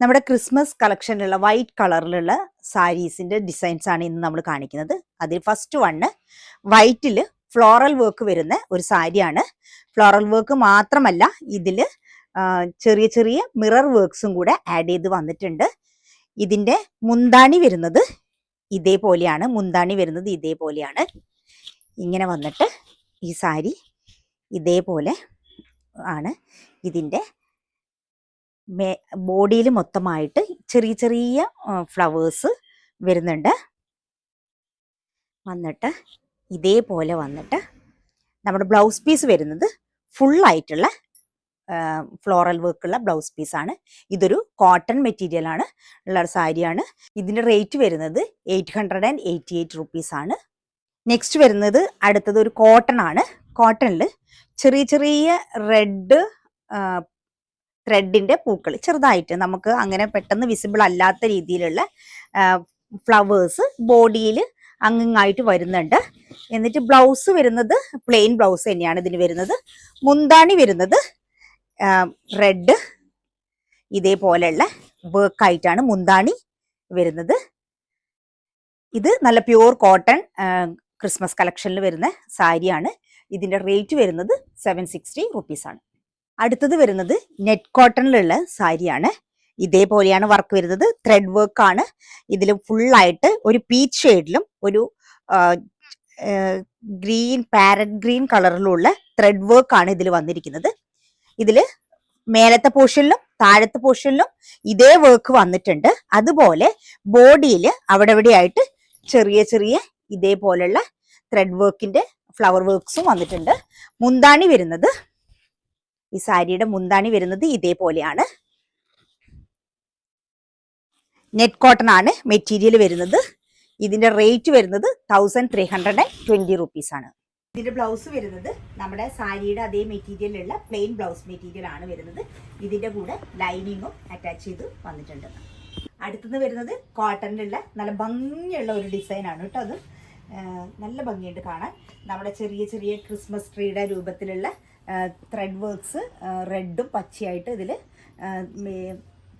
നമ്മുടെ Christmas കളക്ഷനിലുള്ള white കളറിലുള്ള സാരീസിന്റെ designs ആണ് ഇന്ന് നമ്മൾ കാണിക്കുന്നത്. അതിൽ ഫസ്റ്റ് വണ്ണ് വൈറ്റിൽ ഫ്ലോറൽ വർക്ക് വരുന്ന ഒരു സാരിയാണ്. ഫ്ലോറൽ വർക്ക് മാത്രമല്ല, ഇതിൽ ചെറിയ ചെറിയ മിറർ വർക്ക്സും കൂടെ ആഡ് ചെയ്ത് വന്നിട്ടുണ്ട്. ഇതിന്റെ മുന്താണി വരുന്നത് ഇതേപോലെയാണ്. ഇങ്ങനെ വന്നിട്ട് ഈ സാരി ഇതേപോലെ ആണ്. ഇതിന്റെ ബോഡിയിൽ മൊത്തമായിട്ട് ചെറിയ ചെറിയ ഫ്ലവേഴ്സ് വരുന്നുണ്ട്. വന്നിട്ട് ഇതേപോലെ വന്നിട്ട് നമ്മുടെ ബ്ലൗസ് പീസ് വരുന്നത് ഫുള്ളായിട്ടുള്ള ഫ്ലോറൽ വർക്കുള്ള ബ്ലൗസ് പീസാണ്. ഇതൊരു കോട്ടൺ മെറ്റീരിയൽ ആണ് ഉള്ള സാരിയാണ്. ഇതിൻ്റെ റേറ്റ് വരുന്നത് 888 റുപ്പീസാണ്. നെക്സ്റ്റ് വരുന്നത് അടുത്തത് ഒരു കോട്ടൺ ആണ്. കോട്ടണിൽ ചെറിയ ചെറിയ റെഡ് ത്രെഡിന്റെ പൂക്കൾ ചെറുതായിട്ട് നമുക്ക് അങ്ങനെ പെട്ടെന്ന് വിസിബിൾ അല്ലാത്ത രീതിയിലുള്ള ഫ്ലവേഴ്സ് ബോഡിയിൽ അങ്ങിങ്ങായിട്ട് വരുന്നുണ്ട്. എന്നിട്ട് ബ്ലൗസ് വരുന്നത് പ്ലെയിൻ ബ്ലൗസ് തന്നെയാണ് ഇതിന് വരുന്നത്. മുന്താണി വരുന്നത് റെഡ് ഇതേപോലെയുള്ള വർക്കായിട്ടാണ് മുന്താണി വരുന്നത്. ഇത് നല്ല പ്യൂർ കോട്ടൺ ക്രിസ്മസ് കളക്ഷനിൽ വരുന്ന സാരിയാണ്. ഇതിന്റെ റേറ്റ് വരുന്നത് 760 റുപ്പീസാണ്. അടുത്തത് വരുന്നത് നെറ്റ് കോട്ടണിലുള്ള സാരിയാണ്. ഇതേപോലെയാണ് വർക്ക് വരുന്നത്. ത്രെഡ് വർക്ക് ആണ്. ഇതിൽ ഫുള്ളായിട്ട് ഒരു പീച്ച് ഷെയ്ഡിലും ഒരു ഗ്രീൻ പാരറ്റ് ഗ്രീൻ കളറിലുള്ള ത്രെഡ് വർക്ക് ആണ് ഇതിൽ വന്നിരിക്കുന്നത്. ഇതിൽ മേലത്തെ പോർഷനിലും താഴത്തെ പോർഷനിലും ഇതേ വർക്ക് വന്നിട്ടുണ്ട്. അതുപോലെ ബോഡിയിൽ അവിടെ എവിടെയായിട്ട് ചെറിയ ചെറിയ ഇതേപോലെയുള്ള ത്രെഡ് വർക്കിന്റെ ഫ്ലവർ വർക്ക്സും വന്നിട്ടുണ്ട്. മുന്താണി വരുന്നത് ഈ സാരിയുടെ മുന്താണി വരുന്നത് ഇതേപോലെയാണ്. നെറ്റ് കോട്ടൺ ആണ് മെറ്റീരിയൽ വരുന്നത്. ഇതിന്റെ റേറ്റ് വരുന്നത് 1320 റുപ്പീസാണ്. ഇതിന്റെ ബ്ലൗസ് വരുന്നത് നമ്മുടെ സാരിയുടെ അതേ മെറ്റീരിയലുള്ള പ്ലെയിൻ ബ്ലൗസ് മെറ്റീരിയൽ ആണ് വരുന്നത്. ഇതിന്റെ കൂടെ ലൈനിങ്ങും അറ്റാച്ച് ചെയ്ത് വന്നിട്ടുണ്ട്. അടുത്തത് വരുന്നത് കോട്ടണിലുള്ള നല്ല ഭംഗിയുള്ള ഒരു ഡിസൈൻ ആണ് കേട്ടോ. അത് നല്ല ഭംഗിയുണ്ട് കാണാൻ. നമ്മുടെ ചെറിയ ചെറിയ ക്രിസ്മസ് ട്രീയുടെ രൂപത്തിലുള്ള ത്രെഡ് വർക്ക്സ് റെഡും പച്ചയായിട്ട് ഇതിൽ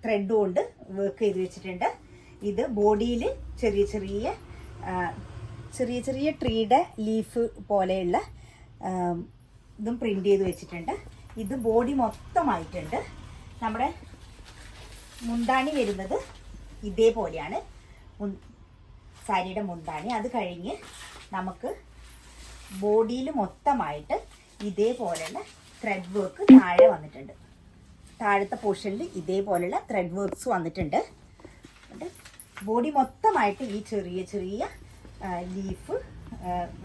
ത്രെഡ് കൊണ്ട് വർക്ക് ചെയ്ത് വെച്ചിട്ടുണ്ട്. ഇത് ബോഡിയിൽ ചെറിയ ചെറിയ ചെറിയ ചെറിയ ട്രീയുടെ ലീഫ് പോലെയുള്ള ഇതും പ്രിന്റ് ചെയ്ത് വെച്ചിട്ടുണ്ട്. ഇത് ബോഡി മൊത്തമായിട്ടുണ്ട്. നമ്മുടെ മുന്താണി വരുന്നത് ഇതേപോലെയാണ് സാരിയുടെ മുന്താണി. അത് കഴിഞ്ഞ് നമുക്ക് ബോഡിയിൽ മൊത്തമായിട്ട് ഇതേപോലെയുള്ള ത്രെഡ് വർക്ക് താഴെ വന്നിട്ടുണ്ട്. താഴത്തെ പോർഷനിൽ ഇതേപോലെയുള്ള ത്രെഡ് വർക്ക്സ് വന്നിട്ടുണ്ട്. ബോഡി മൊത്തമായിട്ട് ഈ ചെറിയ ചെറിയ ലീഫ്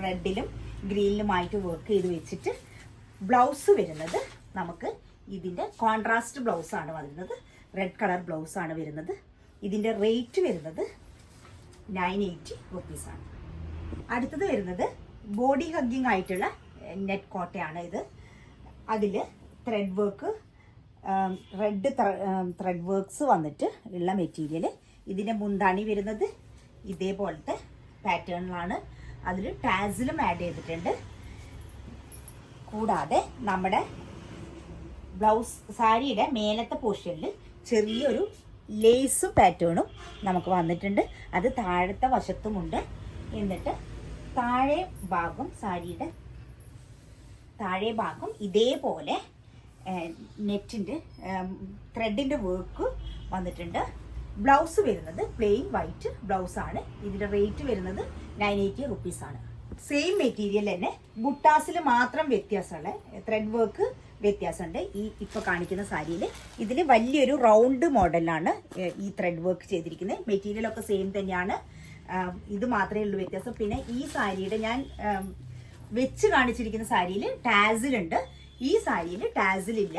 റെഡിലും ഗ്രീനിലുമായിട്ട് വർക്ക് ചെയ്ത് വെച്ചിട്ട് ബ്ലൗസ് വരുന്നത് നമുക്ക് ഇതിൻ്റെ കോൺട്രാസ്റ്റ് ബ്ലൗസാണ് വരുന്നത്. റെഡ് കളർ ബ്ലൗസാണ് വരുന്നത്. ഇതിൻ്റെ റേറ്റ് വരുന്നത് 980 റുപ്പീസാണ്. അടുത്തത് വരുന്നത് ബോഡി ഹഗ്ഗിങ് ആയിട്ടുള്ള നെറ്റ് കോട്ടയാണ് ഇത്. അതിൽ thread work red thread works വന്നിട്ട് ഉള്ള മെറ്റീരിയൽ. ഇതിൻ്റെ മുന്താണി വരുന്നത് ഇതേപോലത്തെ പാറ്റേണിലാണ്. അതിൽ ടാസിലും ആഡ് ചെയ്തിട്ടുണ്ട്. കൂടാതെ നമ്മുടെ ബ്ലൗസ് സാരിയുടെ മേലത്തെ പോർഷനിൽ ചെറിയൊരു ലേസ് പാറ്റേണും നമുക്ക് വന്നിട്ടുണ്ട്. അത് താഴത്തെ വശത്തുമുണ്ട്. എന്നിട്ട് താഴെ ഭാഗം സാരിയുടെ താഴെ ഭാഗം ഇതേപോലെ നെറ്റിൻ്റെ ത്രെഡിൻ്റെ വർക്ക് വന്നിട്ടുണ്ട്. ബ്ലൗസ് വരുന്നത് പ്ലെയിൻ വൈറ്റ് ബ്ലൗസാണ്. ഇതിൻ്റെ റേറ്റ് വരുന്നത് 980 റുപ്പീസാണ്. സെയിം മെറ്റീരിയൽ തന്നെ ബുട്ടാസിൽ മാത്രം വ്യത്യാസമുള്ള ത്രെഡ് വർക്ക് വ്യത്യാസമുണ്ട്. ഈ ഇപ്പോൾ കാണിക്കുന്ന സാരിയിൽ ഇതിൽ വലിയൊരു റൗണ്ട് മോഡലാണ് ഈ ത്രെഡ് വർക്ക് ചെയ്തിരിക്കുന്നത്. മെറ്റീരിയലൊക്കെ സെയിം തന്നെയാണ്. ഇത് മാത്രമേ ഉള്ളൂ വ്യത്യാസം. പിന്നെ ഈ സാരിയുടെ ഞാൻ വെച്ച് കാണിച്ചിരിക്കുന്ന സാരിയിൽ ടാസിലുണ്ട്. ഈ സാരിയിൽ ടാസിലില്ല.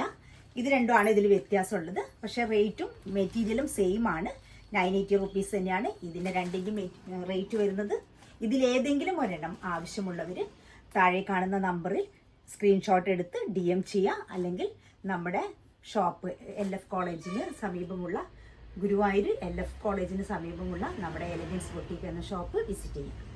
ഇത് രണ്ടുമാണ് ഇതിൽ വ്യത്യാസമുള്ളത്. പക്ഷേ റേറ്റും മെറ്റീരിയലും സെയിം ആണ്. 980 റുപ്പീസ് തന്നെയാണ് ഇതിൻ്റെ രണ്ടിൻ്റെയും റേറ്റ് വരുന്നത്. ഇതിലേതെങ്കിലും ഒരെണ്ണം ആവശ്യമുള്ളവർ താഴെ കാണുന്ന നമ്പറിൽ സ്ക്രീൻഷോട്ട് എടുത്ത് DM ചെയ്യുക. അല്ലെങ്കിൽ നമ്മുടെ ഷോപ്പ് LF കോളേജിന് സമീപമുള്ള ഗുരുവായൂർ LF കോളേജിന് സമീപമുള്ള നമ്മുടെ എലഗൻസ് ബൊട്ടീക്ക് എന്ന ഷോപ്പ് വിസിറ്റ് ചെയ്യുക.